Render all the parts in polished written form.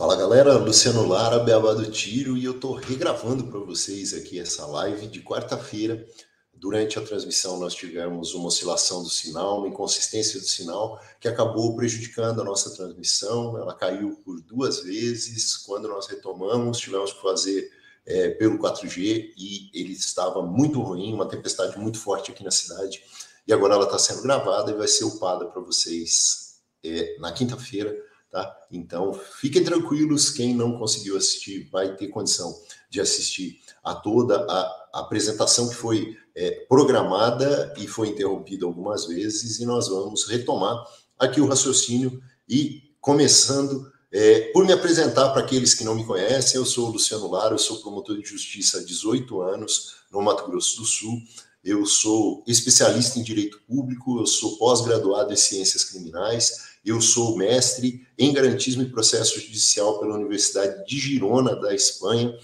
Fala galera, Luciano Lara, Beabá do Tiro, e eu estou regravando para vocês aqui essa live de quarta-feira. Durante a transmissão nós tivemos uma oscilação do sinal, uma inconsistência do sinal, que acabou prejudicando a nossa transmissão. Ela caiu por 2 vezes. Quando nós retomamos, tivemos que fazer pelo 4G e ele estava muito ruim, uma tempestade muito forte aqui na cidade. E agora ela está sendo gravada e vai ser upada para vocês na quinta-feira. Tá? Então, fiquem tranquilos, quem não conseguiu assistir vai ter condição de assistir a toda a apresentação que foi programada e foi interrompida algumas vezes, e nós vamos retomar aqui o raciocínio e começando por me apresentar para aqueles que não me conhecem. Eu sou o Luciano Lara, eu sou promotor de justiça há 18 anos no Mato Grosso do Sul. Eu sou especialista em direito público, eu sou pós-graduado em ciências criminais, eu sou mestre em garantismo e processo judicial pela Universidade de Girona, da Espanha.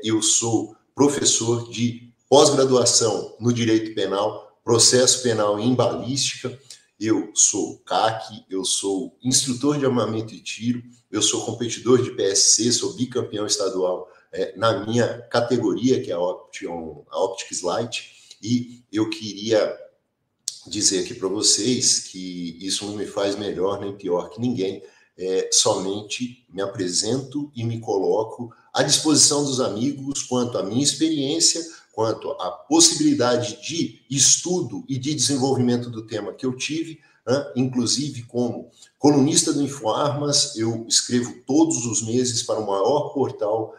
Eu sou professor de pós-graduação no direito penal, processo penal em balística. Eu sou CAC, eu sou instrutor de armamento e tiro, eu sou competidor de PSC, sou bicampeão estadual na minha categoria, que é a Optics Light. E eu queria dizer aqui para vocês que isso não me faz melhor nem pior que ninguém, somente me apresento e me coloco à disposição dos amigos quanto à minha experiência, quanto à possibilidade de estudo e de desenvolvimento do tema que eu tive, inclusive como colunista do InfoArmas. Eu escrevo todos os meses para o maior portal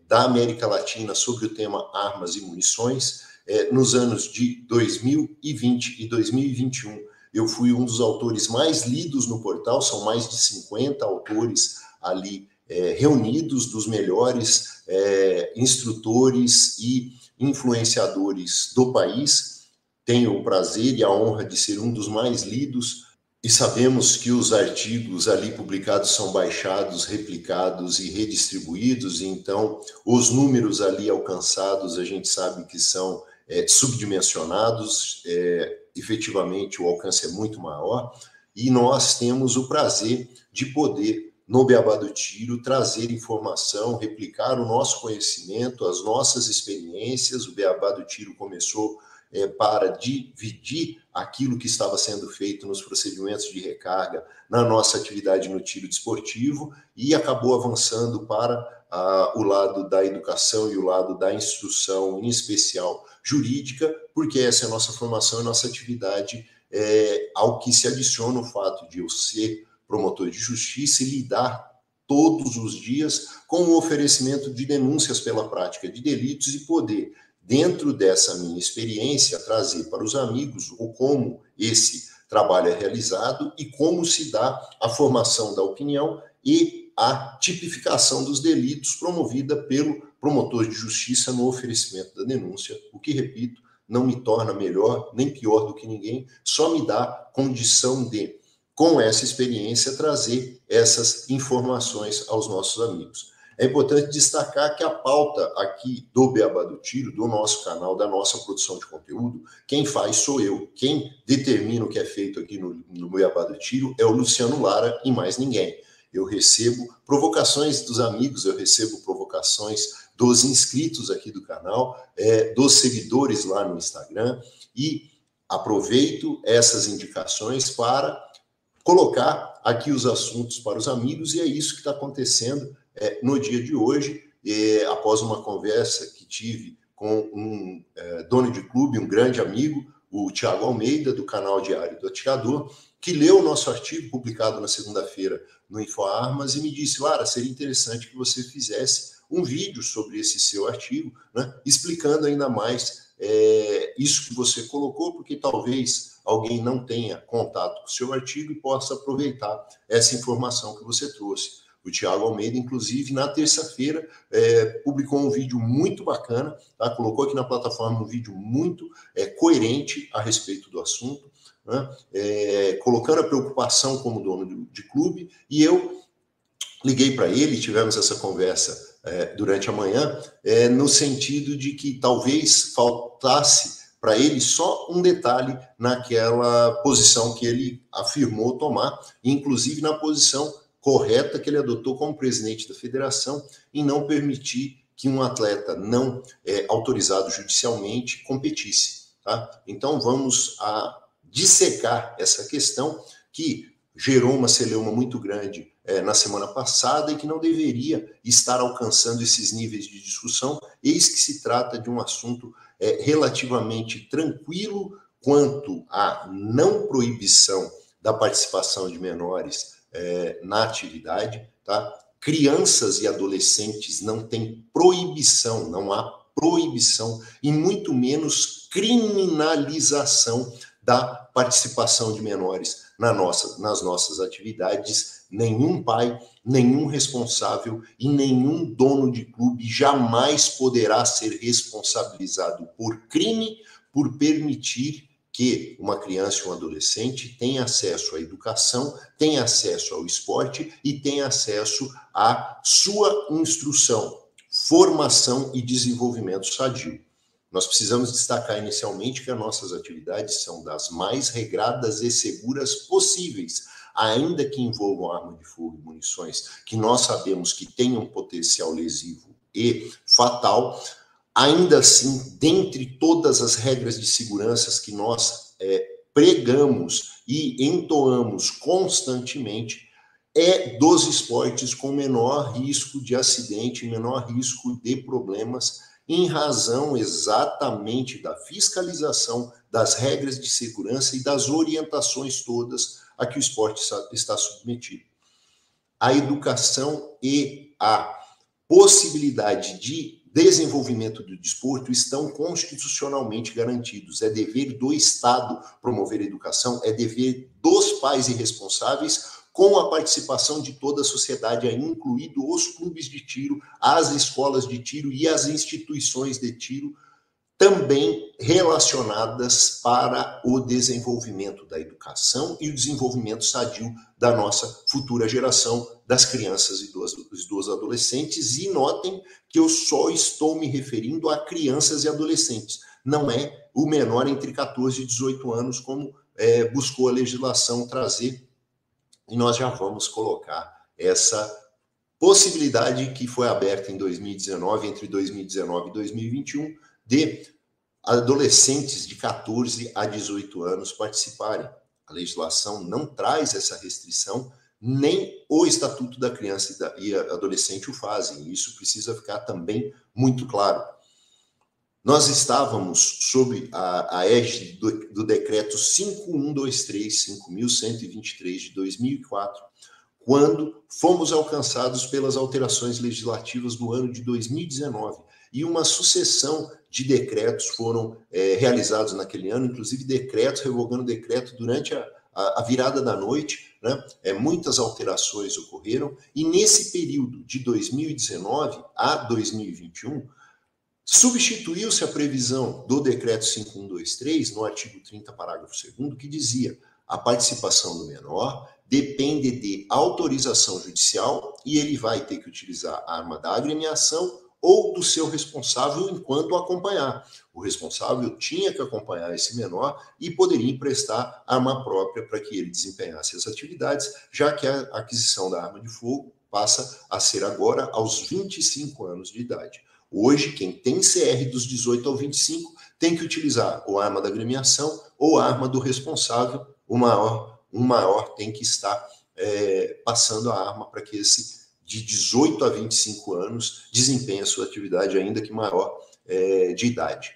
da América Latina sobre o tema armas e munições. Nos anos de 2020 e 2021, eu fui um dos autores mais lidos no portal. São mais de 50 autores ali reunidos, dos melhores instrutores e influenciadores do país. Tenho o prazer e a honra de ser um dos mais lidos, e sabemos que os artigos ali publicados são baixados, replicados e redistribuídos. Então os números ali alcançados, a gente sabe que são subdimensionados. Efetivamente o alcance é muito maior, e nós temos o prazer de poder, no Beabá do Tiro, trazer informação, replicar o nosso conhecimento, as nossas experiências. O Beabá do Tiro começou para dividir aquilo que estava sendo feito nos procedimentos de recarga na nossa atividade no tiro desportivo, e acabou avançando para o lado da educação e o lado da instrução, em especial jurídica, porque essa é a nossa formação e nossa atividade, ao que se adiciona o fato de eu ser promotor de justiça e lidar todos os dias com o oferecimento de denúncias pela prática de delitos, e poder, dentro dessa minha experiência, trazer para os amigos o como esse trabalho é realizado e como se dá a formação da opinião e a tipificação dos delitos promovida pelo promotor de justiça no oferecimento da denúncia, o que, repito, não me torna melhor nem pior do que ninguém, só me dá condição de, com essa experiência, trazer essas informações aos nossos amigos. É importante destacar que a pauta aqui do Beabá do Tiro, do nosso canal, da nossa produção de conteúdo, quem faz sou eu. Quem determina o que é feito aqui no Beabá do Tiro é o Luciano Lara e mais ninguém. Eu recebo provocações dos amigos, eu recebo provocações dos inscritos aqui do canal, dos seguidores lá no Instagram, e aproveito essas indicações para colocar aqui os assuntos para os amigos, e é isso que está acontecendo no dia de hoje, após uma conversa que tive com um dono de clube, um grande amigo, o Thiago Almeida, do canal Diário do Atirador, que leu o nosso artigo publicado na segunda-feira no InfoArmas e me disse: Lara, seria interessante que você fizesse um vídeo sobre esse seu artigo, né, explicando ainda mais isso que você colocou, porque talvez alguém não tenha contato com o seu artigo e possa aproveitar essa informação que você trouxe. O Thiago Almeida, inclusive, na terça-feira, publicou um vídeo muito bacana, tá? Colocou aqui na plataforma um vídeo muito coerente a respeito do assunto, né? Colocando a preocupação como dono de clube, e eu liguei para ele, tivemos essa conversa durante a manhã, no sentido de que talvez faltasse para ele só um detalhe naquela posição que ele afirmou tomar, inclusive na posição correta que ele adotou como presidente da federação em não permitir que um atleta não autorizado judicialmente competisse. Tá? Então, vamos dissecar essa questão que gerou uma celeuma muito grande na semana passada e que não deveria estar alcançando esses níveis de discussão, eis que se trata de um assunto relativamente tranquilo quanto à não proibição da participação de menores na atividade, tá? Crianças e adolescentes não têm proibição, não há proibição e muito menos criminalização da participação de menores nas nossas atividades. Nenhum pai, nenhum responsável e nenhum dono de clube jamais poderá ser responsabilizado por crime por permitir que uma criança ou um adolescente tenha acesso à educação, tenha acesso ao esporte e tenha acesso à sua instrução, formação e desenvolvimento sadio. Nós precisamos destacar inicialmente que as nossas atividades são das mais regradas e seguras possíveis, ainda que envolvam arma de fogo e munições, que nós sabemos que têm um potencial lesivo e fatal. Ainda assim, dentre todas as regras de segurança que nós pregamos e entoamos constantemente, é dos esportes com menor risco de acidente, menor risco de problemas, em razão exatamente da fiscalização, das regras de segurança e das orientações todas a que o esporte está submetido. A educação e a possibilidade de desenvolvimento do desporto estão constitucionalmente garantidos. É dever do Estado promover a educação, é dever dos pais e responsáveis, com a participação de toda a sociedade, incluído os clubes de tiro, as escolas de tiro e as instituições de tiro, também relacionadas para o desenvolvimento da educação e o desenvolvimento sadio da nossa futura geração, das crianças e dos adolescentes. E notem que eu só estou me referindo a crianças e adolescentes, não é o menor entre 14 e 18 anos, como buscou a legislação trazer, e nós já vamos colocar essa possibilidade que foi aberta em 2019, entre 2019 e 2021, de adolescentes de 14 a 18 anos participarem. A legislação não traz essa restrição, nem o Estatuto da Criança e Adolescente o fazem. Isso precisa ficar também muito claro. Nós estávamos sob a égide do decreto 5.123 de 2004, quando fomos alcançados pelas alterações legislativas do ano de 2019. E uma sucessão de decretos foram realizados naquele ano, inclusive decretos, revogando decreto durante a virada da noite, né? Muitas alterações ocorreram, e nesse período de 2019 a 2021, substituiu-se a previsão do decreto 5.123, no artigo 30, parágrafo 2º, que dizia: a participação do menor depende de autorização judicial e ele vai ter que utilizar a arma da agremiação ou do seu responsável enquanto acompanhar. O responsável tinha que acompanhar esse menor e poderia emprestar arma própria para que ele desempenhasse as atividades, já que a aquisição da arma de fogo passa a ser agora aos 25 anos de idade. Hoje, quem tem CR dos 18 ao 25 tem que utilizar ou a arma da agremiação ou a arma do responsável. O maior tem que estar passando a arma para que esse de 18 a 25 anos desempenhe a sua atividade, ainda que maior de idade.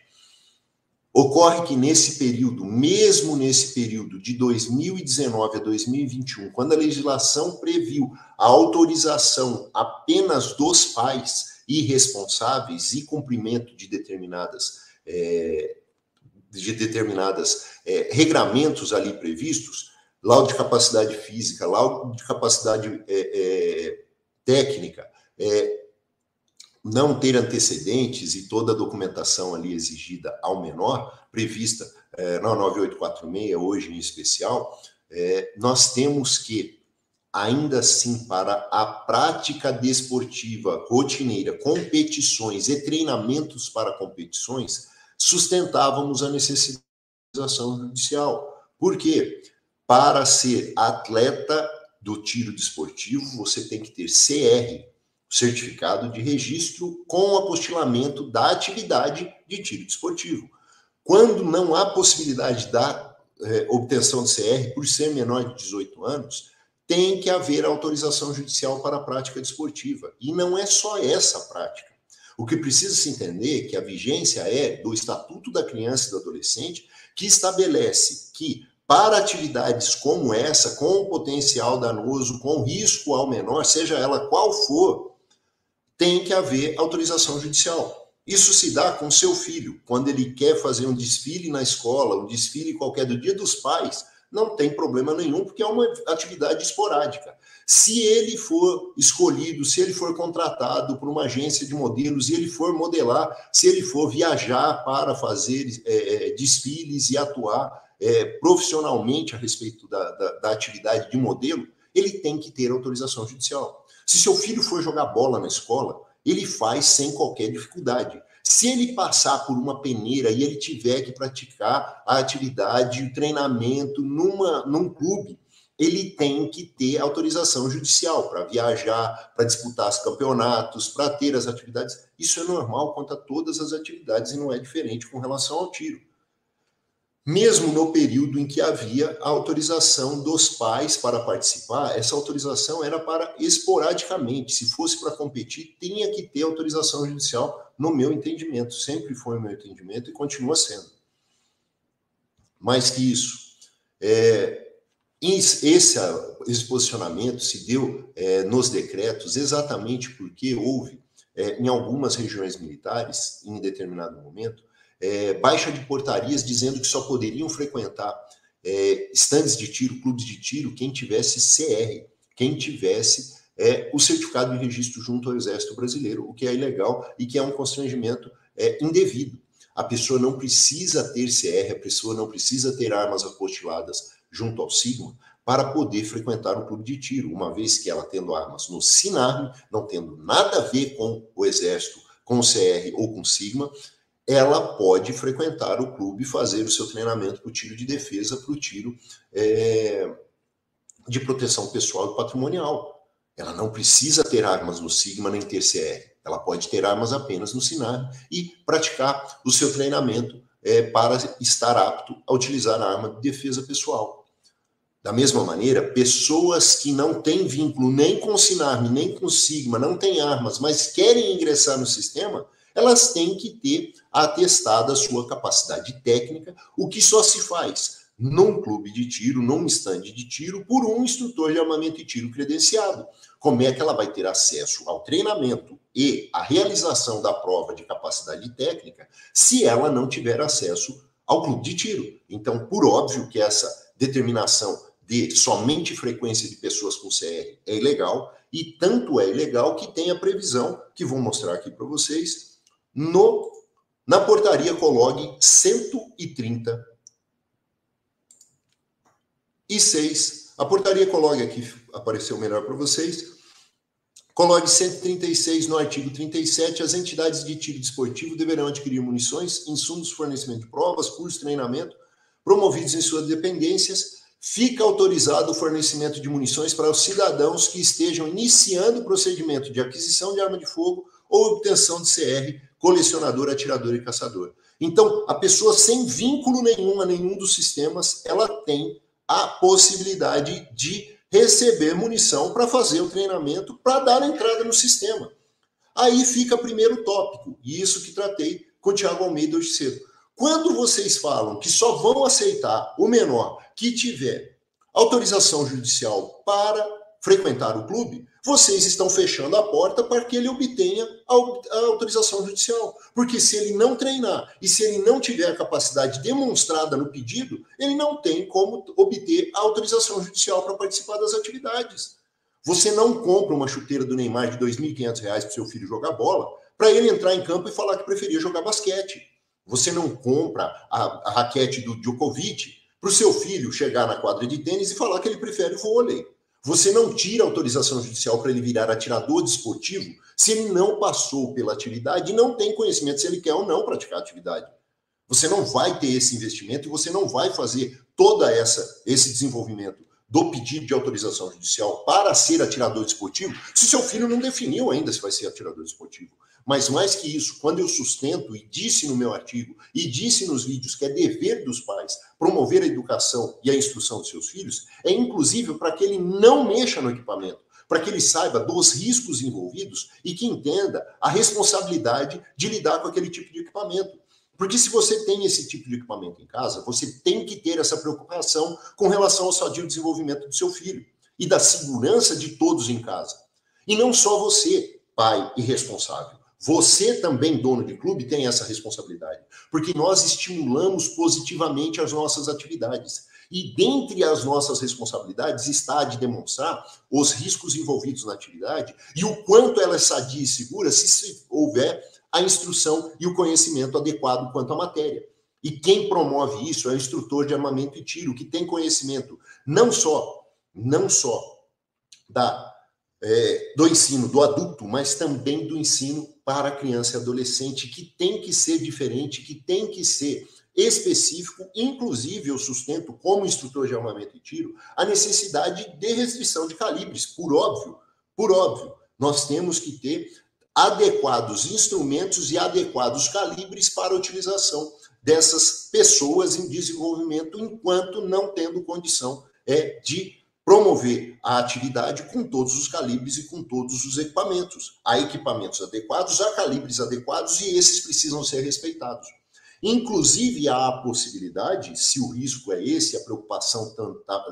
Ocorre que nesse período, mesmo nesse período de 2019 a 2021, quando a legislação previu a autorização apenas dos pais e responsáveis e cumprimento de determinadas regramentos ali previstos, laudo de capacidade física, laudo de capacidade técnica, não ter antecedentes e toda a documentação ali exigida ao menor, prevista na 9846, hoje em especial, nós temos que, ainda assim, para a prática desportiva rotineira, competições e treinamentos para competições, sustentávamos a necessitação judicial. Por quê? Para ser atleta do tiro desportivo, você tem que ter CR, Certificado de Registro com apostilamento da atividade de tiro desportivo. Quando não há possibilidade da obtenção de CR por ser menor de 18 anos, tem que haver autorização judicial para a prática desportiva. E não é só essa prática. O que precisa se entender é que a vigência é do Estatuto da Criança e do Adolescente, que estabelece que para atividades como essa, com potencial danoso, com risco ao menor, seja ela qual for, tem que haver autorização judicial. Isso se dá com seu filho, quando ele quer fazer um desfile na escola, um desfile qualquer do Dia dos Pais, não tem problema nenhum, porque é uma atividade esporádica. Se ele for escolhido, se ele for contratado por uma agência de modelos, e ele for modelar, se ele for viajar para fazer desfiles e atuar profissionalmente a respeito da atividade de modelo, ele tem que ter autorização judicial. Se seu filho for jogar bola na escola, ele faz sem qualquer dificuldade. Se ele passar por uma peneira e ele tiver que praticar a atividade, o treinamento num clube, ele tem que ter autorização judicial para viajar, para disputar os campeonatos, para ter as atividades. Isso é normal quanto a todas as atividades e não é diferente com relação ao tiro. Mesmo no período em que havia a autorização dos pais para participar, essa autorização era para esporadicamente. Se fosse para competir, tinha que ter autorização judicial, no meu entendimento. Sempre foi o meu entendimento e continua sendo. Mais que isso, esse posicionamento se deu nos decretos exatamente porque houve, em algumas regiões militares, em determinado momento, baixa de portarias dizendo que só poderiam frequentar estandes de tiro, clubes de tiro, quem tivesse CR, quem tivesse o certificado de registro junto ao Exército Brasileiro, o que é ilegal e que é um constrangimento indevido. A pessoa não precisa ter CR, a pessoa não precisa ter armas apostiladas junto ao SIGMA para poder frequentar um clube de tiro, uma vez que ela tendo armas no SINARM, não tendo nada a ver com o Exército, com o CR ou com o SIGMA, ela pode frequentar o clube e fazer o seu treinamento para o tiro de defesa, para o tiro de proteção pessoal e patrimonial. Ela não precisa ter armas no SIGMA nem ter CR. Ela pode ter armas apenas no SINAR e praticar o seu treinamento para estar apto a utilizar a arma de defesa pessoal. Da mesma maneira, pessoas que não têm vínculo nem com o SINARM, nem com o SIGMA, não têm armas, mas querem ingressar no sistema, elas têm que ter atestada a sua capacidade técnica, o que só se faz num clube de tiro, num estande de tiro, por um instrutor de armamento e tiro credenciado. Como é que ela vai ter acesso ao treinamento e à realização da prova de capacidade técnica se ela não tiver acesso ao clube de tiro? Então, por óbvio que essa determinação de somente frequência de pessoas com CR é ilegal, e tanto é ilegal que tem a previsão, que vou mostrar aqui para vocês, na portaria COLOG 136. A portaria COLOG aqui apareceu melhor para vocês. COLOG 136, no artigo 37, as entidades de tiro desportivo deverão adquirir munições, insumos, fornecimento de provas, cursos, treinamento, promovidos em suas dependências. Fica autorizado o fornecimento de munições para os cidadãos que estejam iniciando o procedimento de aquisição de arma de fogo ou obtenção de CR, colecionador, atirador e caçador. Então, a pessoa sem vínculo nenhum a nenhum dos sistemas, ela tem a possibilidade de receber munição para fazer o treinamento, para dar entrada no sistema. Aí fica o primeiro tópico, e isso que tratei com o Thiago Almeida hoje cedo. Quando vocês falam que só vão aceitar o menor que tiver autorização judicial para frequentar o clube, vocês estão fechando a porta para que ele obtenha a autorização judicial. Porque se ele não treinar e se ele não tiver a capacidade demonstrada no pedido, ele não tem como obter a autorização judicial para participar das atividades. Você não compra uma chuteira do Neymar de R$ 2.500 para o seu filho jogar bola, para ele entrar em campo e falar que preferia jogar basquete. Você não compra a raquete do Djokovic para o seu filho chegar na quadra de tênis e falar que ele prefere vôlei. Você não tira autorização judicial para ele virar atirador desportivo se ele não passou pela atividade e não tem conhecimento se ele quer ou não praticar a atividade. Você não vai ter esse investimento e você não vai fazer todo esse desenvolvimento do pedido de autorização judicial para ser atirador desportivo, se seu filho não definiu ainda se vai ser atirador desportivo. Mas mais que isso, quando eu sustento e disse no meu artigo e disse nos vídeos que é dever dos pais promover a educação e a instrução de seus filhos, é inclusive para que ele não mexa no equipamento, para que ele saiba dos riscos envolvidos e que entenda a responsabilidade de lidar com aquele tipo de equipamento. Porque se você tem esse tipo de equipamento em casa, você tem que ter essa preocupação com relação ao sadio desenvolvimento do seu filho e da segurança de todos em casa. E não só você, pai e responsável. Você também, dono de clube, tem essa responsabilidade, porque nós estimulamos positivamente as nossas atividades. E dentre as nossas responsabilidades está a de demonstrar os riscos envolvidos na atividade e o quanto ela é sadia e segura se houver a instrução e o conhecimento adequado quanto à matéria. E quem promove isso é o instrutor de armamento e tiro, que tem conhecimento não só do ensino do adulto, mas também do ensino para a criança e adolescente, que tem que ser diferente, que tem que ser específico. Inclusive, eu sustento, como instrutor de armamento e tiro, a necessidade de restrição de calibres, por óbvio. Nós temos que ter adequados instrumentos e adequados calibres para a utilização dessas pessoas em desenvolvimento, enquanto não tendo condição de promover a atividade com todos os calibres e com todos os equipamentos. Há equipamentos adequados, há calibres adequados e esses precisam ser respeitados. Inclusive, há a possibilidade, se o risco é esse, a preocupação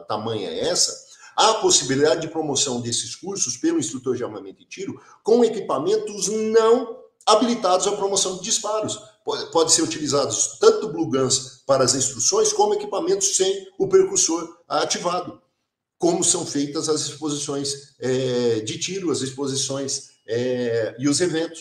tamanha é essa, há a possibilidade de promoção desses cursos pelo instrutor de armamento e tiro com equipamentos não habilitados à promoção de disparos. Pode ser utilizados tanto Blue Guns para as instruções, como equipamentos sem o percussor ativado, como são feitas as exposições de tiro, as exposições e os eventos.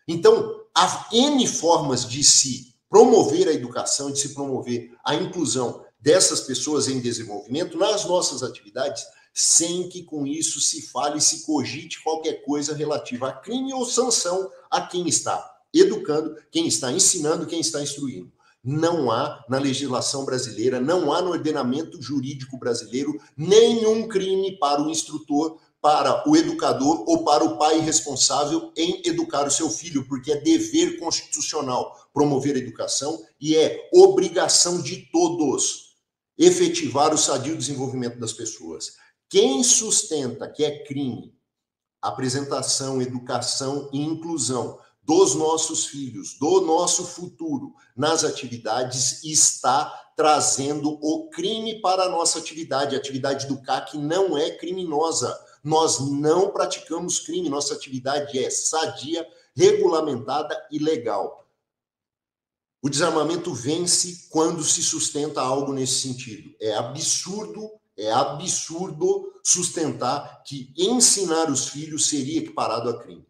Então, há N formas de se promover a educação, de se promover a inclusão dessas pessoas em desenvolvimento nas nossas atividades, sem que com isso se fale, se cogite qualquer coisa relativa a crime ou sanção a quem está educando, quem está ensinando, quem está instruindo. Não há na legislação brasileira, não há no ordenamento jurídico brasileiro nenhum crime para o instrutor, para o educador ou para o pai responsável em educar o seu filho, porque é dever constitucional promover a educação e é obrigação de todos efetivar o sadio desenvolvimento das pessoas. Quem sustenta que é crime apresentação, educação e inclusão dos nossos filhos, do nosso futuro nas atividades, está trazendo o crime para a nossa atividade. A atividade do CAC não é criminosa. Nós não praticamos crime. Nossa atividade é sadia, regulamentada e legal. O desarmamento vence quando se sustenta algo nesse sentido. É absurdo sustentar que ensinar os filhos seria equiparado a crime.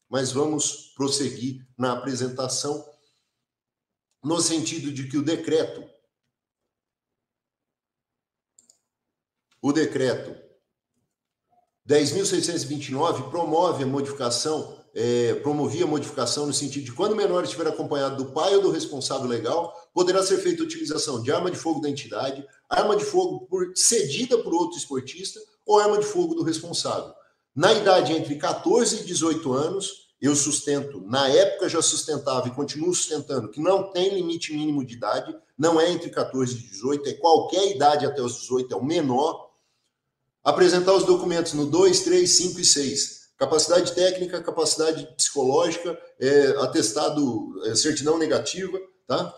Mas vamos prosseguir na apresentação no sentido de que o decreto 10.629 promovia a modificação no sentido de quando o menor estiver acompanhado do pai ou do responsável legal, poderá ser feita a utilização de arma de fogo da entidade, arma de fogo cedida por outro esportista ou arma de fogo do responsável. Na idade entre 14 e 18 anos, eu sustento, na época já sustentava e continuo sustentando que não tem limite mínimo de idade, não é entre 14 e 18, é qualquer idade até os 18, é o menor. Apresentar os documentos no 2, 3, 5 e 6. Capacidade técnica, capacidade psicológica, atestado, certidão negativa, tá?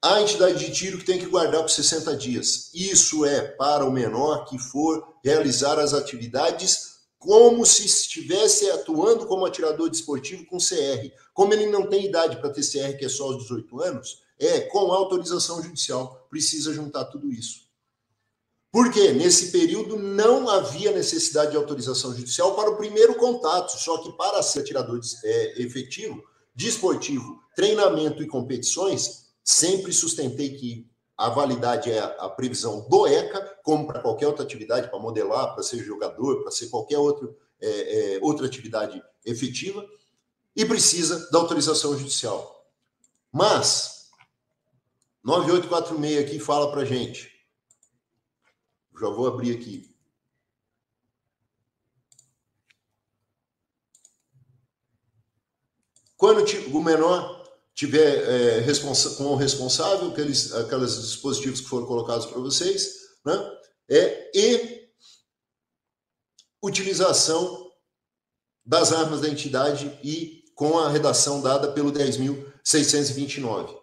A entidade de tiro que tem que guardar por 60 dias. Isso é para o menor que for realizar as atividades como se estivesse atuando como atirador desportivo com CR. Como ele não tem idade para ter CR, que é só aos 18 anos, com autorização judicial. Precisa juntar tudo isso. Por quê? Nesse período não havia necessidade de autorização judicial para o primeiro contato, só que para ser atirador efetivo, desportivo, treinamento e competições, sempre sustentei que a validade é a previsão do ECA, como para qualquer outra atividade, para modelar, para ser jogador, para ser qualquer outra atividade efetiva, e precisa da autorização judicial. Mas, 9846 aqui fala para a gente, Já vou abrir aqui. Quando o menor tiver com o responsável, aqueles dispositivos que foram colocados para vocês, né? E utilização das armas da entidade e com a redação dada pelo 10.629.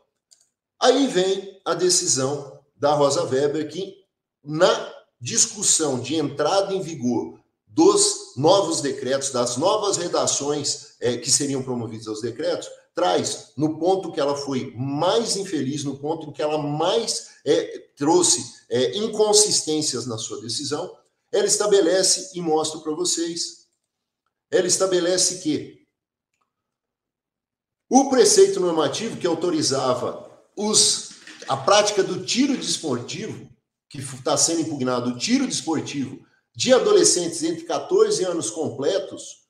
Aí vem a decisão da Rosa Weber, que na discussão de entrada em vigor dos novos decretos, das novas redações que seriam promovidas aos decretos, traz no ponto que ela foi mais infeliz, no ponto em que ela mais trouxe inconsistências na sua decisão, ela estabelece, e mostro para vocês, ela estabelece que o preceito normativo que autorizava a prática do tiro desportivo, que está sendo impugnado, o tiro desportivo de adolescentes entre 14 anos completos,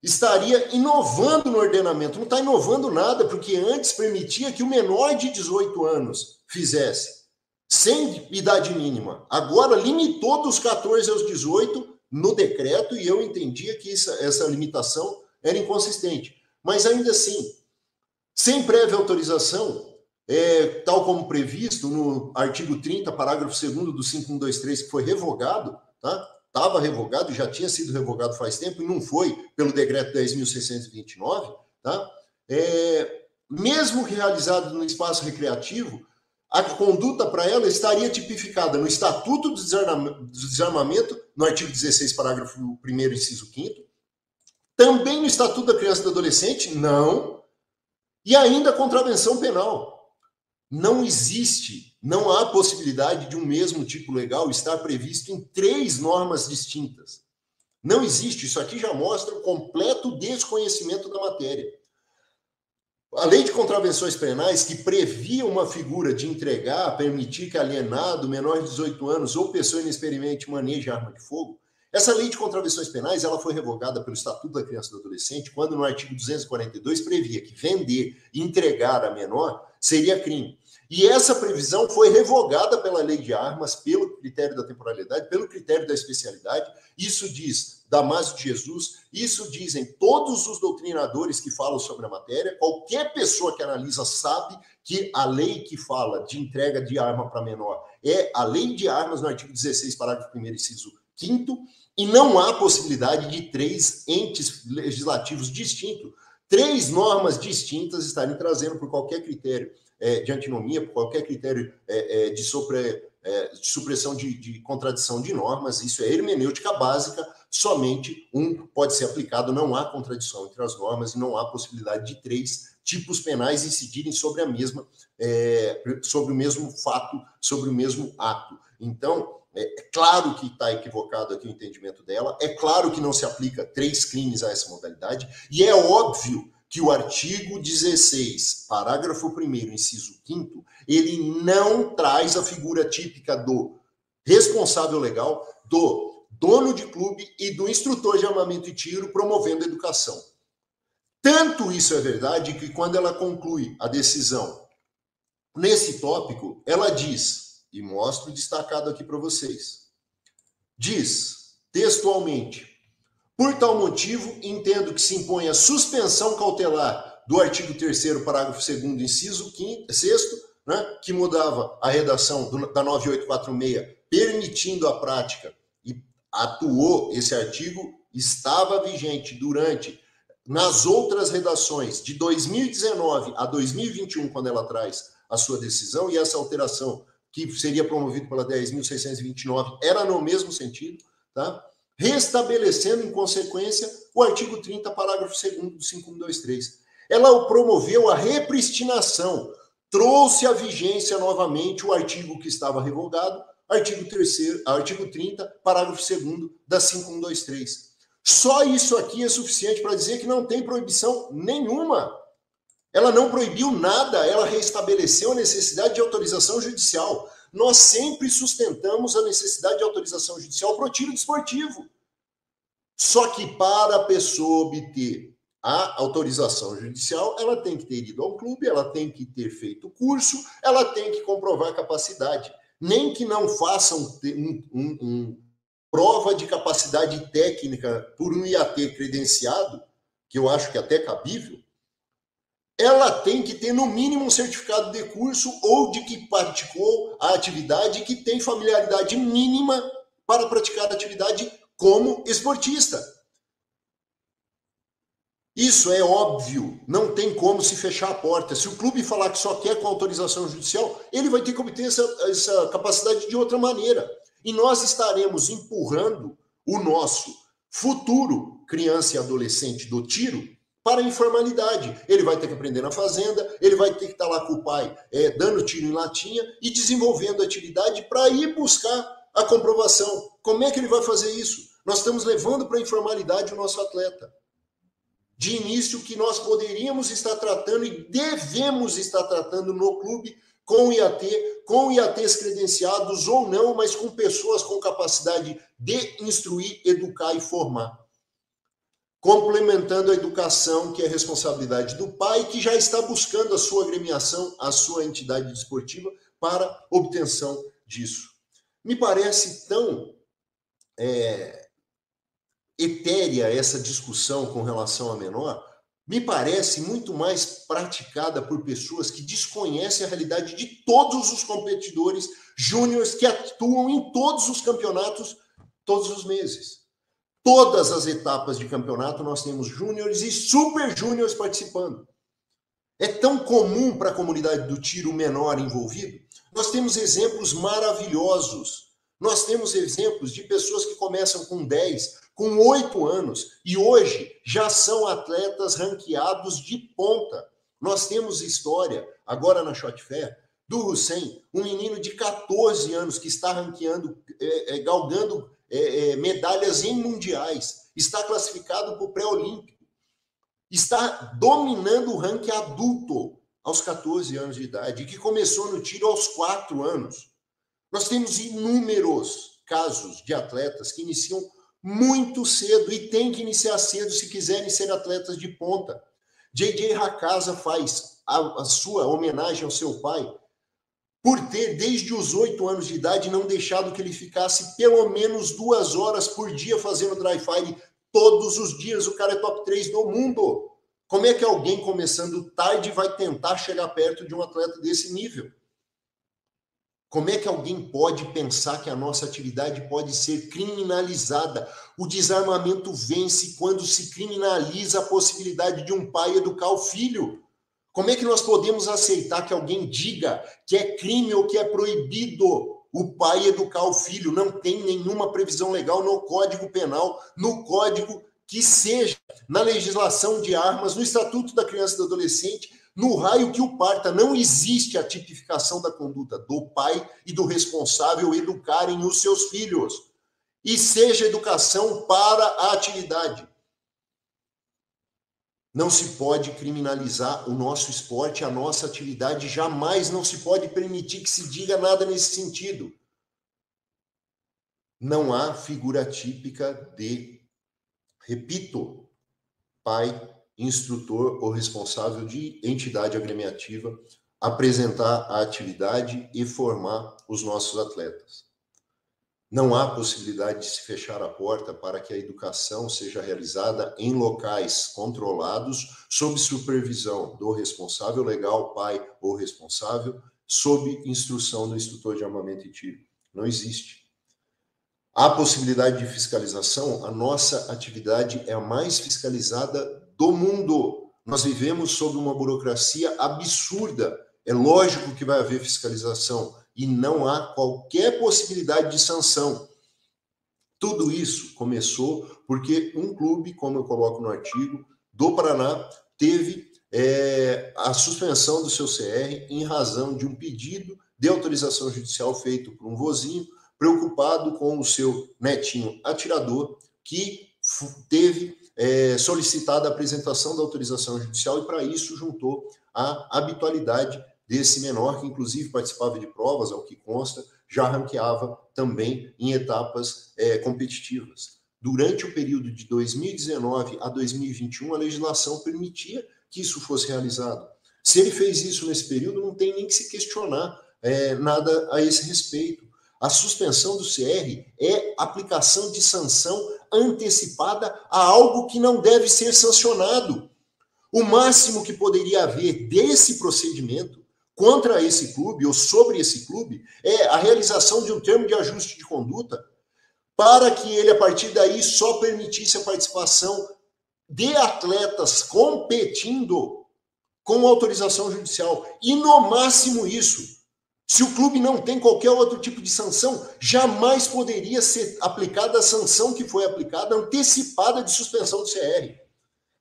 estaria inovando no ordenamento. Não está inovando nada, porque antes permitia que o menor de 18 anos fizesse, sem idade mínima. Agora limitou dos 14 aos 18 no decreto, e eu entendia que essa limitação era inconsistente. Mas ainda assim, sem prévia autorização, tal como previsto no artigo 30, parágrafo 2º do 5123, que foi revogado, tá? Estava revogado, já tinha sido revogado faz tempo, e não foi pelo decreto 10.629, tá? Mesmo que realizado no espaço recreativo, a conduta para ela estaria tipificada no Estatuto do Desarmamento, no artigo 16, parágrafo 1º, inciso 5º, também no Estatuto da Criança e do Adolescente, não, e ainda a contravenção penal. Não existe, não há possibilidade de um mesmo tipo legal estar previsto em 3 normas distintas. Não existe, isso aqui já mostra o completo desconhecimento da matéria. A lei de contravenções penais, que previa uma figura de entregar, permitir que alienado, menor de 18 anos ou pessoa inexperiente maneje arma de fogo, essa lei de contravenções penais ela foi revogada pelo Estatuto da Criança e do Adolescente, quando no artigo 242 previa que vender e entregar a menor seria crime. E essa previsão foi revogada pela lei de armas, pelo critério da temporalidade, pelo critério da especialidade. Isso diz Damásio de Jesus, isso dizem todos os doutrinadores que falam sobre a matéria. Qualquer pessoa que analisa sabe que a lei que fala de entrega de arma para menor é a lei de armas no artigo 16, parágrafo 1º, inciso 5º, e não há possibilidade de 3 entes legislativos distintos, 3 normas distintas estarem trazendo por qualquer critério de antinomia, por qualquer critério de supressão de contradição de normas. Isso é hermenêutica básica, somente um pode ser aplicado, não há contradição entre as normas e não há possibilidade de 3 tipos penais incidirem sobre sobre o mesmo fato, sobre o mesmo ato. Então, é claro que está equivocado aqui o entendimento dela, é claro que não se aplica 3 crimes a essa modalidade, e é óbvio que o artigo 16, parágrafo 1º, inciso 5º, ele não traz a figura típica do responsável legal, do dono de clube e do instrutor de armamento e tiro promovendo a educação. Tanto isso é verdade que quando ela conclui a decisão nesse tópico, ela diz, e mostro destacado aqui para vocês, diz textualmente: por tal motivo, entendo que se impõe a suspensão cautelar do artigo 3º, parágrafo 2º, inciso 6º, né, que mudava a redação da 9846, permitindo a prática, e atuou, esse artigo estava vigente nas outras redações, de 2019 a 2021, quando ela traz a sua decisão, e essa alteração que seria promovida pela 10.629 era no mesmo sentido, tá? Restabelecendo, em consequência, o artigo 30, parágrafo 2º do 5123. Ela promoveu a repristinação, trouxe à vigência novamente o artigo que estava revogado, artigo 30, parágrafo 2º da 5123. Só isso aqui é suficiente para dizer que não tem proibição nenhuma. Ela não proibiu nada, ela restabeleceu a necessidade de autorização judicial. Nós sempre sustentamos a necessidade de autorização judicial para o tiro desportivo. Só que para a pessoa obter a autorização judicial, ela tem que ter ido ao clube, ela tem que ter feito curso, ela tem que comprovar a capacidade. nem que não façam prova de capacidade técnica por um IAT credenciado, que eu acho que é até cabível, ela tem que ter, no mínimo, um certificado de curso ou de que praticou a atividade, que tem familiaridade mínima para praticar a atividade como esportista. Isso é óbvio, não tem como se fechar a porta. Se o clube falar que só quer com autorização judicial, ele vai ter que obter essa capacidade de outra maneira. E nós estaremos empurrando o nosso futuro criança e adolescente do tiro para a informalidade. Ele vai ter que aprender na fazenda, ele vai ter que estar lá com o pai dando tiro em latinha e desenvolvendo atividade para ir buscar a comprovação. Como é que ele vai fazer isso? Nós estamos levando para a informalidade o nosso atleta. De início, que nós poderíamos estar tratando e devemos estar tratando no clube com IAT, com IATs credenciados ou não, mas com pessoas com capacidade de instruir, educar e formar. Complementando a educação, que é responsabilidade do pai, que já está buscando a sua agremiação, a sua entidade desportiva, para obtenção disso. Me parece tão etérea essa discussão com relação a menor, me parece muito mais praticada por pessoas que desconhecem a realidade de todos os competidores júniores que atuam em todos os campeonatos todos os meses. Todas as etapas de campeonato nós temos júniores e super júniores participando. É tão comum para a comunidade do tiro menor envolvido. Nós temos exemplos maravilhosos. Nós temos exemplos de pessoas que começam com 10, com 8 anos e hoje já são atletas ranqueados de ponta. Nós temos história, agora na Shot Fair, do Hussein, um menino de 14 anos que está ranqueando, galgando medalhas em mundiais, está classificado para o pré-olímpico, está dominando o ranking adulto aos 14 anos de idade, que começou no tiro aos 4 anos. Nós temos inúmeros casos de atletas que iniciam muito cedo e tem que iniciar cedo se quiserem ser atletas de ponta. J.J. Hakasa faz a sua homenagem ao seu pai por ter, desde os 8 anos de idade, não deixado que ele ficasse pelo menos 2 horas por dia fazendo dry fire todos os dias. O cara é top 3 do mundo. Como é que alguém começando tarde vai tentar chegar perto de um atleta desse nível? Como é que alguém pode pensar que a nossa atividade pode ser criminalizada? O desarmamento vence quando se criminaliza a possibilidade de um pai educar o filho. Como é que nós podemos aceitar que alguém diga que é crime ou que é proibido o pai educar o filho? Não tem nenhuma previsão legal no Código Penal, no Código que seja, na legislação de armas, no Estatuto da Criança e do Adolescente, no raio que o parta. Não existe a tipificação da conduta do pai e do responsável educarem os seus filhos. E seja educação para a atividade. Não se pode criminalizar o nosso esporte, a nossa atividade. Jamais não se pode permitir que se diga nada nesse sentido. Não há figura típica de, repito, pai, instrutor ou responsável de entidade agremiativa apresentar a atividade e formar os nossos atletas. Não há possibilidade de se fechar a porta para que a educação seja realizada em locais controlados, sob supervisão do responsável legal, pai ou responsável, sob instrução do instrutor de armamento e tiro. Não existe. Há possibilidade de fiscalização? A nossa atividade é a mais fiscalizada do mundo. Nós vivemos sob uma burocracia absurda. É lógico que vai haver fiscalização e não há qualquer possibilidade de sanção. Tudo isso começou porque um clube, como eu coloco no artigo, do Paraná, teve a suspensão do seu CR em razão de um pedido de autorização judicial feito por um vozinho preocupado com o seu netinho atirador, que teve solicitada a apresentação da autorização judicial e, para isso, juntou a habitualidade desse menor, que inclusive participava de provas, ao que consta, já ranqueava também em etapas competitivas. Durante o período de 2019 a 2021, a legislação permitia que isso fosse realizado. Se ele fez isso nesse período, não tem nem que se questionar nada a esse respeito. A suspensão do CR é aplicação de sanção antecipada a algo que não deve ser sancionado. O máximo que poderia haver desse procedimento contra esse clube ou sobre esse clube é a realização de um termo de ajuste de conduta para que ele, a partir daí, só permitisse a participação de atletas competindo com autorização judicial. E no máximo isso. Se o clube não tem qualquer outro tipo de sanção, jamais poderia ser aplicada a sanção que foi aplicada, antecipada de suspensão do CR.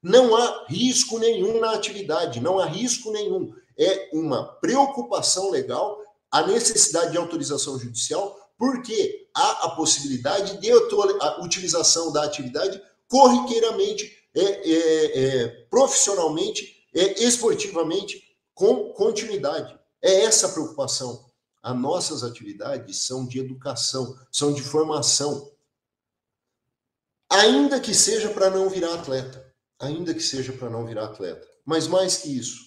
Não há risco nenhum na atividade, não há risco nenhum. É uma preocupação legal a necessidade de autorização judicial, porque há a possibilidade de a utilização da atividade corriqueiramente, profissionalmente, esportivamente, com continuidade. É essa a preocupação. As nossas atividades são de educação, são de formação. Ainda que seja para não virar atleta. Ainda que seja para não virar atleta. Mas mais que isso.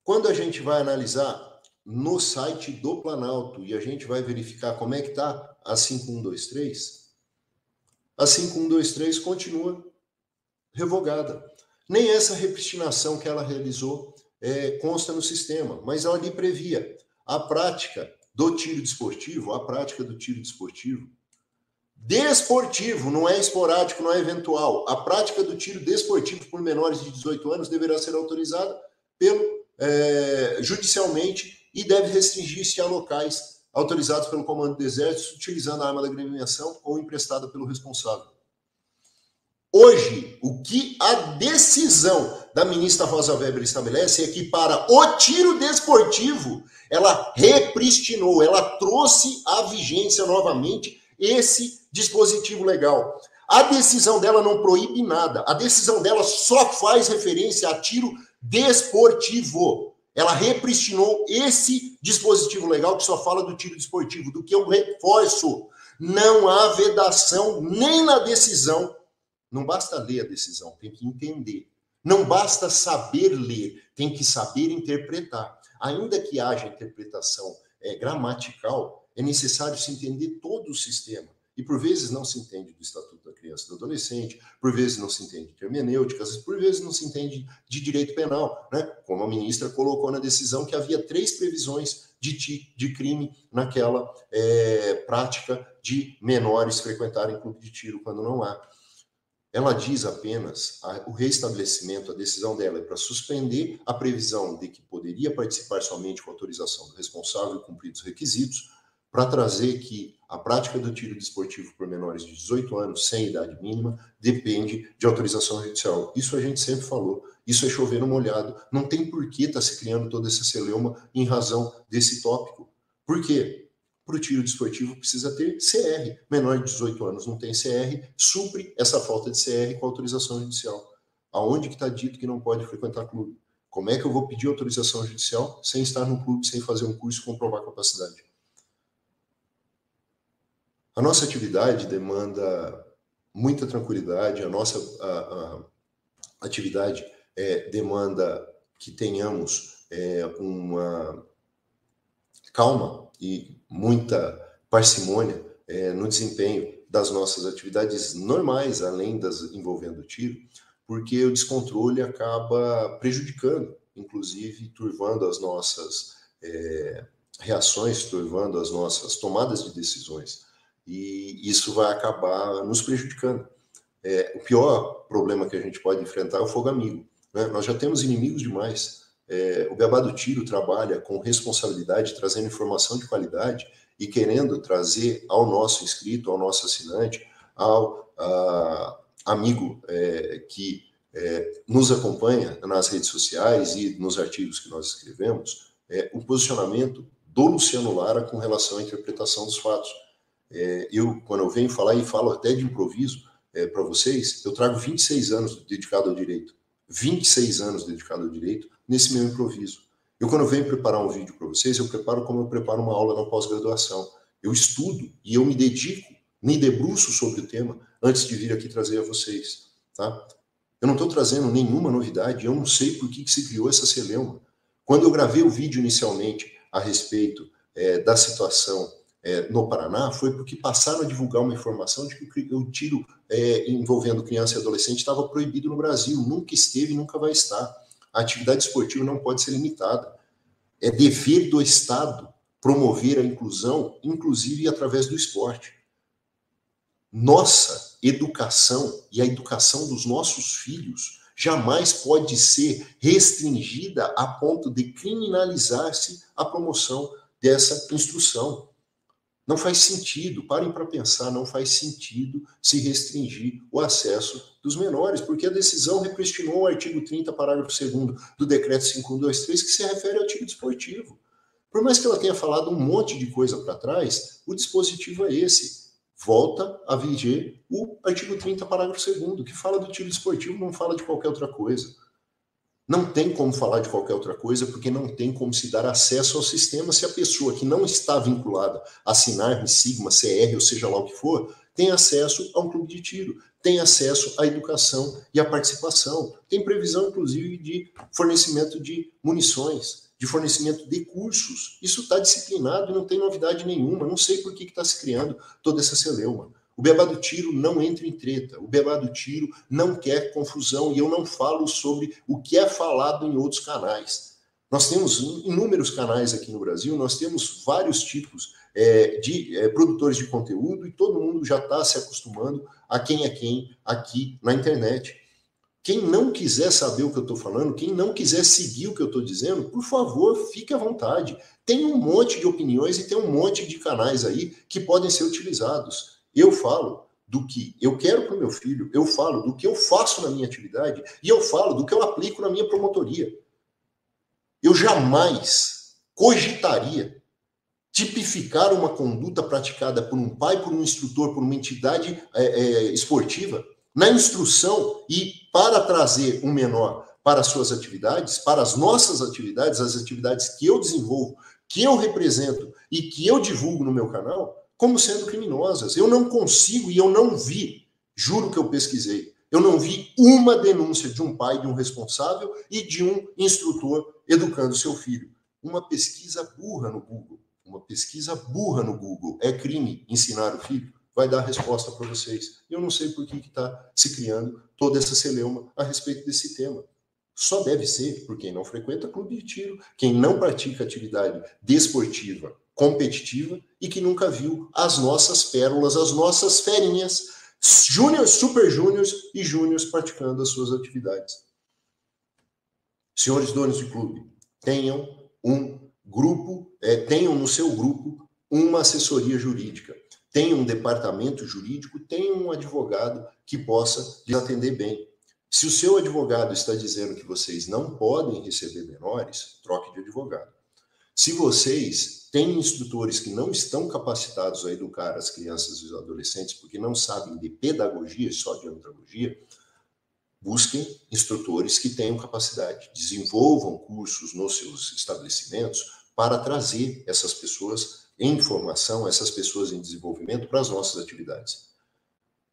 Quando a gente vai analisar no site do Planalto e a gente vai verificar como é que está a 5123, a 5123 continua revogada. Nem essa repristinação que ela realizou consta no sistema, mas ela ali previa a prática do tiro desportivo, desportivo, não é esporádico, não é eventual. A prática do tiro desportivo por menores de 18 anos deverá ser autorizada judicialmente e deve restringir-se a locais autorizados pelo Comando do Exército, utilizando a arma da agremiação ou emprestada pelo responsável. Hoje, o que a decisão da ministra Rosa Weber estabelece é que para o tiro desportivo, ela repristinou, ela trouxe à vigência novamente esse dispositivo legal. A decisão dela não proíbe nada, a decisão dela só faz referência a tiro desportivo. Ela repristinou esse dispositivo legal que só fala do tiro desportivo, do que eu reforço. Não há vedação nem na decisão. Não basta ler a decisão, tem que entender. Não basta saber ler, tem que saber interpretar. Ainda que haja interpretação gramatical, é necessário se entender todo o sistema. E por vezes não se entende do Estatuto da Criança e do Adolescente, por vezes não se entende de hermenêuticas, por vezes não se entende de direito penal, né? Como a ministra colocou na decisão que havia 3 previsões de crime naquela prática de menores frequentarem clube de tiro, quando não há. Ela diz apenas, o reestabelecimento, a decisão dela é para suspender a previsão de que poderia participar somente com autorização do responsável e cumpridos os requisitos, para trazer que a prática do tiro desportivo por menores de 18 anos, sem idade mínima, depende de autorização judicial. Isso a gente sempre falou, isso é chover no molhado. Não tem por que estar se criando toda essa celeuma em razão desse tópico. Por quê? Para o tiro desportivo precisa ter CR. Menor de 18 anos não tem CR, supre essa falta de CR com autorização judicial. Aonde que está dito que não pode frequentar clube? Como é que eu vou pedir autorização judicial sem estar no clube, sem fazer um curso e comprovar capacidade? A nossa atividade demanda muita tranquilidade, a nossa atividade demanda que tenhamos uma calma e muita parcimônia no desempenho das nossas atividades normais, além das envolvendo o tiro, porque o descontrole acaba prejudicando, inclusive turvando as nossas reações, turvando as nossas tomadas de decisões. E isso vai acabar nos prejudicando. O pior problema que a gente pode enfrentar é o fogo amigo, né? Nós já temos inimigos demais. O Beabá do Tiro trabalha com responsabilidade, trazendo informação de qualidade e querendo trazer ao nosso inscrito, ao nosso assinante, ao amigo que nos acompanha nas redes sociais e nos artigos que nós escrevemos, o posicionamento do Luciano Lara com relação à interpretação dos fatos. Quando eu venho falar e falo até de improviso para vocês, eu trago 26 anos dedicado ao direito. 26 anos dedicado ao direito nesse meu improviso. Quando eu venho preparar um vídeo para vocês, eu preparo como eu preparo uma aula na pós-graduação. Eu estudo e eu me dedico, me debruço sobre o tema antes de vir aqui trazer a vocês. Tá? Eu não estou trazendo nenhuma novidade, eu não sei por que se criou essa celeuma. Quando eu gravei o vídeo inicialmente a respeito da situação no Paraná, foi porque passaram a divulgar uma informação de que o tiro envolvendo criança e adolescente estava proibido no Brasil. Nunca esteve e nunca vai estar. A atividade esportiva não pode ser limitada. É dever do Estado promover a inclusão, inclusive através do esporte. Nossa educação e a educação dos nossos filhos jamais pode ser restringida a ponto de criminalizar-se a promoção dessa instrução. Não faz sentido, parem para pensar, não faz sentido se restringir o acesso dos menores, porque a decisão repristinou o artigo 30, parágrafo 2º do decreto 5123, que se refere ao tiro desportivo. Por mais que ela tenha falado um monte de coisa para trás, o dispositivo é esse. Volta a viger o artigo 30, parágrafo 2º, que fala do tiro desportivo, não fala de qualquer outra coisa. Não tem como falar de qualquer outra coisa, porque não tem como se dar acesso ao sistema se a pessoa que não está vinculada a SINARM, Sigma, CR, ou seja lá o que for, tem acesso a um clube de tiro, tem acesso à educação e à participação. Tem previsão, inclusive, de fornecimento de munições, de fornecimento de cursos. Isso está disciplinado e não tem novidade nenhuma. Não sei por que está se criando toda essa celeuma. O Beabá do Tiro não entra em treta. O Beabá do Tiro não quer confusão. E eu não falo sobre o que é falado em outros canais. Nós temos inúmeros canais aqui no Brasil, nós temos vários tipos de produtores de conteúdo e todo mundo já está se acostumando a quem é quem aqui na internet. Quem não quiser saber o que eu estou falando, quem não quiser seguir o que eu estou dizendo, por favor, fique à vontade. Tem um monte de opiniões e tem um monte de canais aí que podem ser utilizados. Eu falo do que eu quero para o meu filho, eu falo do que eu faço na minha atividade e eu falo do que eu aplico na minha promotoria. Eu jamais cogitaria tipificar uma conduta praticada por um pai, por um instrutor, por uma entidade esportiva na instrução e para trazer um menor para as suas atividades, para as nossas atividades, as atividades que eu desenvolvo, que eu represento e que eu divulgo no meu canal, como sendo criminosas. Eu não consigo e eu não vi, juro que eu pesquisei, eu não vi uma denúncia de um pai, de um responsável e de um instrutor educando seu filho. Uma pesquisa burra no Google. Uma pesquisa burra no Google. É crime ensinar o filho? Vai dar a resposta para vocês. Eu não sei por que está se criando toda essa celeuma a respeito desse tema. Só deve ser por quem não frequenta clube de tiro, quem não pratica atividade desportiva, competitiva e que nunca viu as nossas pérolas, as nossas ferinhas, júniors, super júniors e júniors praticando as suas atividades. Senhores donos de clube, tenham um grupo, tenham no seu grupo uma assessoria jurídica, tenham um departamento jurídico, tenham um advogado que possa lhes atender bem. Se o seu advogado está dizendo que vocês não podem receber menores, troque de advogado. Se vocês têm instrutores que não estão capacitados a educar as crianças e os adolescentes porque não sabem de pedagogia, só de andragogia, busquem instrutores que tenham capacidade. Desenvolvam cursos nos seus estabelecimentos para trazer essas pessoas em formação, essas pessoas em desenvolvimento para as nossas atividades.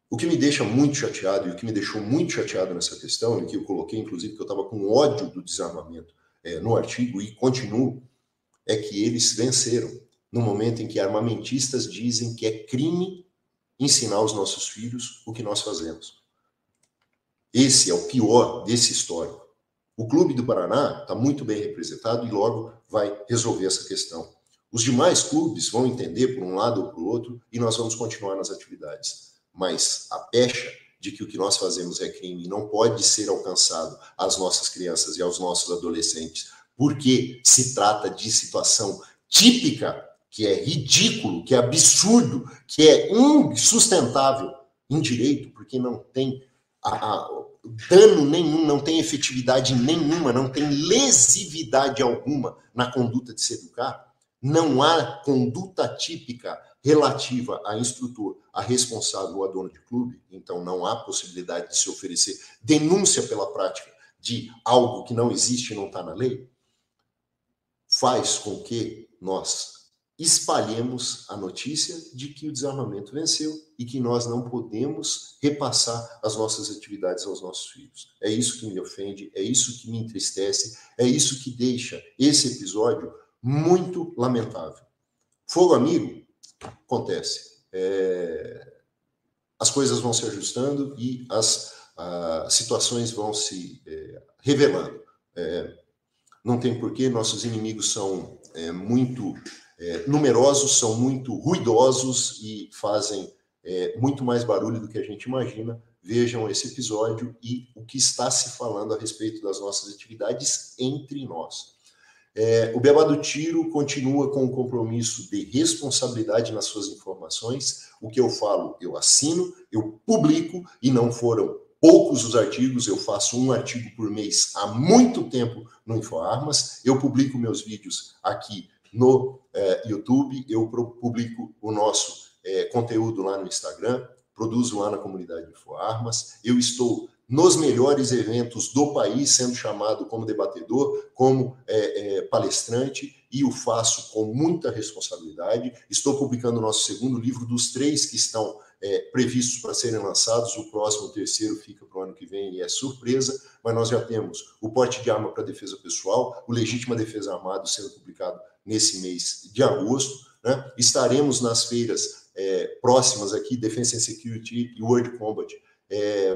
O que me deixa muito chateado, e o que me deixou muito chateado nessa questão, e que eu coloquei, inclusive, que eu estava com ódio do desarmamento no artigo, e continuo, é que eles venceram no momento em que armamentistas dizem que é crime ensinar aos nossos filhos o que nós fazemos. Esse é o pior desse histórico. O Clube do Paraná está muito bem representado e logo vai resolver essa questão. Os demais clubes vão entender por um lado ou por outro e nós vamos continuar nas atividades. Mas a pecha de que o que nós fazemos é crime e não pode ser alcançado às nossas crianças e aos nossos adolescentes, porque se trata de situação típica, que é ridículo, que é absurdo, que é insustentável em direito, porque não tem dano nenhum, não tem efetividade nenhuma, não tem lesividade alguma na conduta de se educar. Não há conduta típica relativa a instrutor, a responsável ou a dono de clube, então não há possibilidade de se oferecer denúncia pela prática de algo que não existe e não está na lei, faz com que nós espalhemos a notícia de que o desarmamento venceu e que nós não podemos repassar as nossas atividades aos nossos filhos. É isso que me ofende, é isso que me entristece, é isso que deixa esse episódio muito lamentável. Fogo amigo? Acontece. As coisas vão se ajustando e as situações vão se revelando. Não tem porquê, nossos inimigos são muito numerosos, são muito ruidosos e fazem muito mais barulho do que a gente imagina. Vejam esse episódio e o que está se falando a respeito das nossas atividades entre nós. O Beabá do Tiro continua com o compromisso de responsabilidade nas suas informações. O que eu falo, eu assino, eu publico, e não foram poucos os artigos, eu faço um artigo por mês há muito tempo no InfoArmas. Eu publico meus vídeos aqui no YouTube, eu publico o nosso conteúdo lá no Instagram, produzo lá na comunidade InfoArmas. Eu estou nos melhores eventos do país, sendo chamado como debatedor, como palestrante, e o faço com muita responsabilidade. Estou publicando o nosso segundo livro, dos 3 que estão previstos para serem lançados. O próximo, o terceiro, fica para o ano que vem e é surpresa, mas nós já temos o porte de arma para defesa pessoal, o Legítima Defesa Armado sendo publicado nesse mês de agosto, né? Estaremos nas feiras próximas aqui, Defense and Security e World Combat,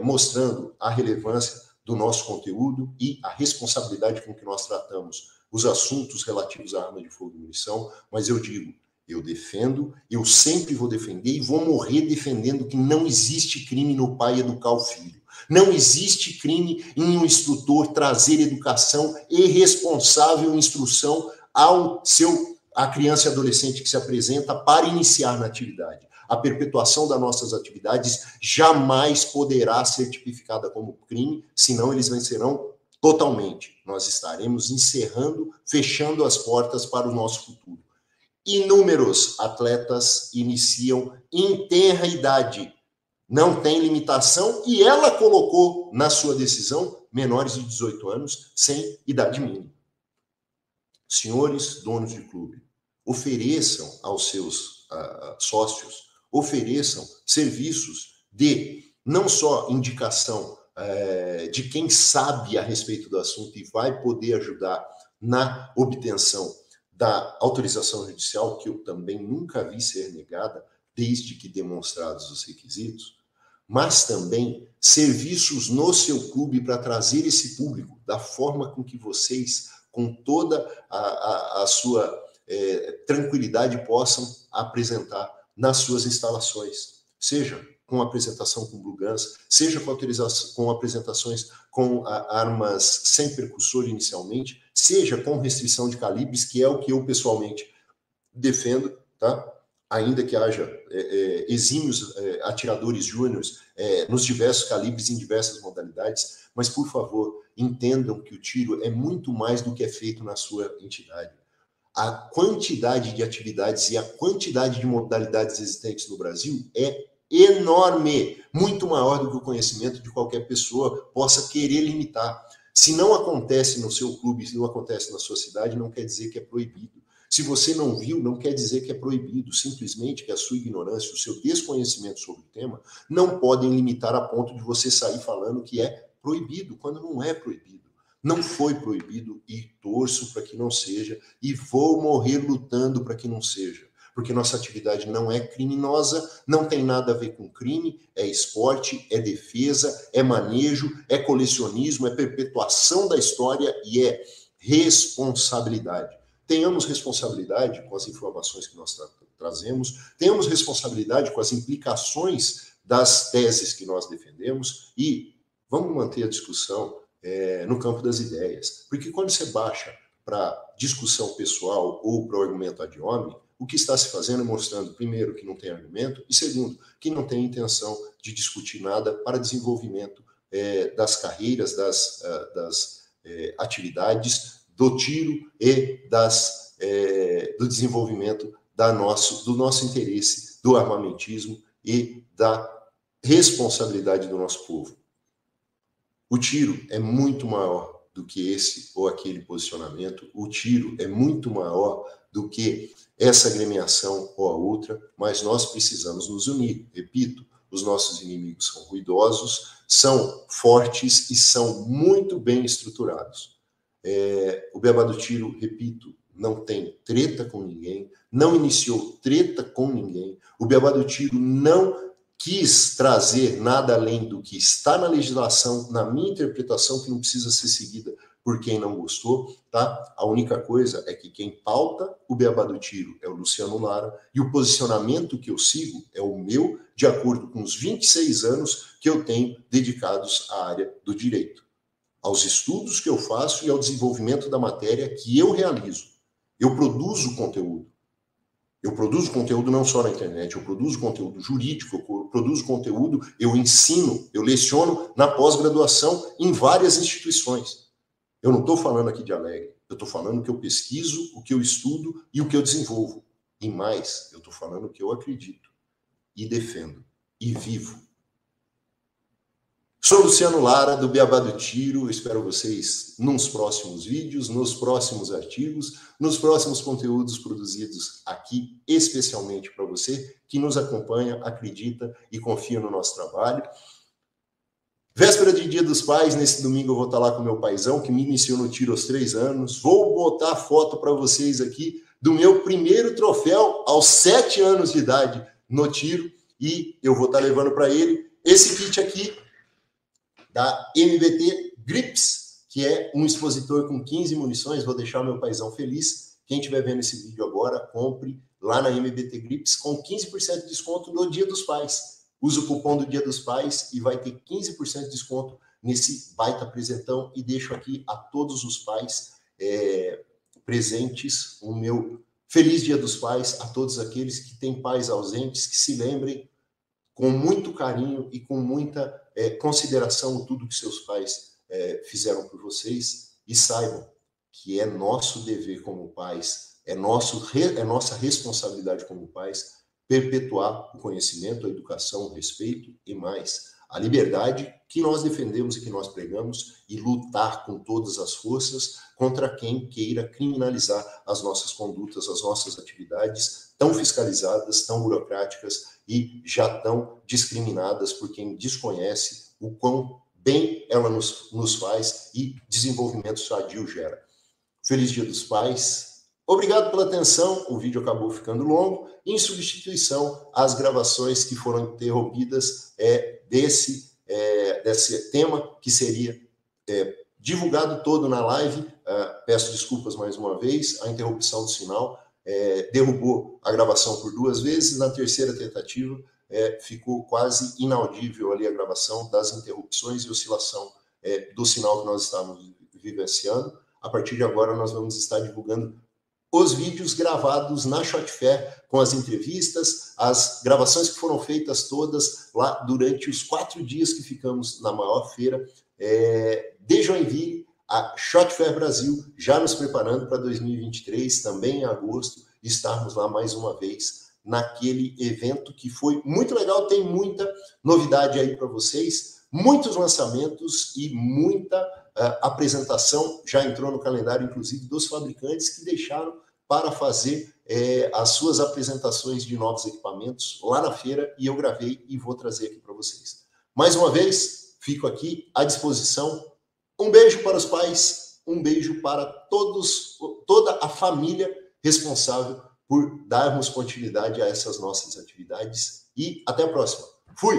mostrando a relevância do nosso conteúdo e a responsabilidade com que nós tratamos os assuntos relativos à arma de fogo e munição. Mas eu digo, eu defendo, eu sempre vou defender e vou morrer defendendo que não existe crime no pai educar o filho. Não existe crime em um instrutor trazer educação e responsável instrução à criança e adolescente que se apresenta para iniciar na atividade. A perpetuação das nossas atividades jamais poderá ser tipificada como crime, senão eles vencerão totalmente. Nós estaremos encerrando, fechando as portas para o nosso futuro. Inúmeros atletas iniciam em tenra idade, não tem limitação, e ela colocou na sua decisão menores de 18 anos sem idade mínima. Senhores donos de clube, ofereçam aos seus sócios, ofereçam serviços de não só indicação de quem sabe a respeito do assunto e vai poder ajudar na obtenção da autorização judicial, que eu também nunca vi ser negada, desde que demonstrados os requisitos, mas também serviços no seu clube para trazer esse público da forma com que vocês, com toda a sua tranquilidade, possam apresentar nas suas instalações, seja com apresentação com Blue Guns, seja com apresentações com armas sem percussor inicialmente, seja com restrição de calibres, que é o que eu pessoalmente defendo, tá? Ainda que haja exímios atiradores júniores nos diversos calibres, em diversas modalidades, mas, por favor, entendam que o tiro é muito mais do que é feito na sua entidade. A quantidade de atividades e a quantidade de modalidades existentes no Brasil é enorme, muito maior do que o conhecimento de qualquer pessoa possa querer limitar. Se não acontece no seu clube, se não acontece na sua cidade, não quer dizer que é proibido. Se você não viu, não quer dizer que é proibido, simplesmente que a sua ignorância, o seu desconhecimento sobre o tema, não podem limitar a ponto de você sair falando que é proibido, quando não é proibido. Não foi proibido e torço para que não seja, e vou morrer lutando para que não seja. Porque nossa atividade não é criminosa, não tem nada a ver com crime, é esporte, é defesa, é manejo, é colecionismo, é perpetuação da história e é responsabilidade. Tenhamos responsabilidade com as informações que nós trazemos, tenhamos responsabilidade com as implicações das teses que nós defendemos e vamos manter a discussão no campo das ideias. Porque quando você baixa para discussão pessoal ou para o argumento ad hominem, o que está se fazendo é mostrando, primeiro, que não tem argumento e, segundo, que não tem intenção de discutir nada para desenvolvimento das carreiras, das atividades, do tiro e do desenvolvimento do nosso interesse, do armamentismo e da responsabilidade do nosso povo. O tiro é muito maior do que esse ou aquele posicionamento. O tiro é muito maior do que essa agremiação ou a outra, mas nós precisamos nos unir. Repito, os nossos inimigos são ruidosos, são fortes e são muito bem estruturados. O Beabá do Tiro, repito, não tem treta com ninguém, não iniciou treta com ninguém. O Beabá do Tiro não quis trazer nada além do que está na legislação, na minha interpretação, que não precisa ser seguida por quem não gostou, tá? A única coisa é que quem pauta o Beabá do Tiro é o Luciano Lara e o posicionamento que eu sigo é o meu, de acordo com os 26 anos que eu tenho dedicados à área do direito, aos estudos que eu faço e ao desenvolvimento da matéria que eu realizo. Eu produzo conteúdo. Eu produzo conteúdo não só na internet, eu produzo conteúdo jurídico, eu produzo conteúdo, eu ensino, eu leciono na pós-graduação em várias instituições. Eu não estou falando aqui de alegre, eu estou falando o que eu pesquiso, o que eu estudo e o que eu desenvolvo. E mais, eu estou falando o que eu acredito, e defendo, e vivo. Sou Luciano Lara, do Beabá do Tiro. Espero vocês nos próximos vídeos, nos próximos artigos, nos próximos conteúdos produzidos aqui, especialmente para você que nos acompanha, acredita e confia no nosso trabalho. Véspera de Dia dos Pais, nesse domingo eu vou estar lá com meu paizão, que me iniciou no tiro aos 3 anos. Vou botar foto para vocês aqui do meu primeiro troféu aos 7 anos de idade no tiro. E eu vou estar levando para ele esse kit aqui, da MBT Grips, que é um expositor com 15 munições. Vou deixar o meu paizão feliz. Quem estiver vendo esse vídeo agora, compre lá na MBT Grips com 15% de desconto no Dia dos Pais. Use o cupom do Dia dos Pais e vai ter 15% de desconto nesse baita presentão. E deixo aqui a todos os pais presentes o meu feliz Dia dos Pais, a todos aqueles que têm pais ausentes, que se lembrem com muito carinho e com muita consideração tudo que seus pais fizeram por vocês, e saibam que é nosso dever como pais, é nossa responsabilidade como pais perpetuar o conhecimento, a educação, o respeito e mais, a liberdade que nós defendemos e que nós pregamos, e lutar com todas as forças contra quem queira criminalizar as nossas condutas, as nossas atividades tão fiscalizadas, tão burocráticas e já tão discriminadas por quem desconhece o quão bem ela nos faz e desenvolvimento sadio gera. Feliz Dia dos Pais. Obrigado pela atenção. O vídeo acabou ficando longo, em substituição às gravações que foram interrompidas desse tema, que seria divulgado todo na live. Peço desculpas mais uma vez, a interrupção do sinal derrubou a gravação por 2 vezes. Na terceira tentativa ficou quase inaudível ali a gravação das interrupções e oscilação do sinal que nós estávamos vivenciando. A partir de agora nós vamos estar divulgando os vídeos gravados na Shot Fair, com as entrevistas, as gravações que foram feitas todas lá durante os 4 dias que ficamos na maior feira de Joinville, a Shot Fair Brasil, já nos preparando para 2023, também em agosto, estarmos lá mais uma vez naquele evento que foi muito legal. Tem muita novidade aí para vocês, muitos lançamentos e muita apresentação. Já entrou no calendário, inclusive, dos fabricantes que deixaram para fazer as suas apresentações de novos equipamentos lá na feira, e eu gravei e vou trazer aqui para vocês. Mais uma vez, fico aqui à disposição. Um beijo para os pais, um beijo para toda a família responsável por darmos continuidade a essas nossas atividades, e até a próxima. Fui!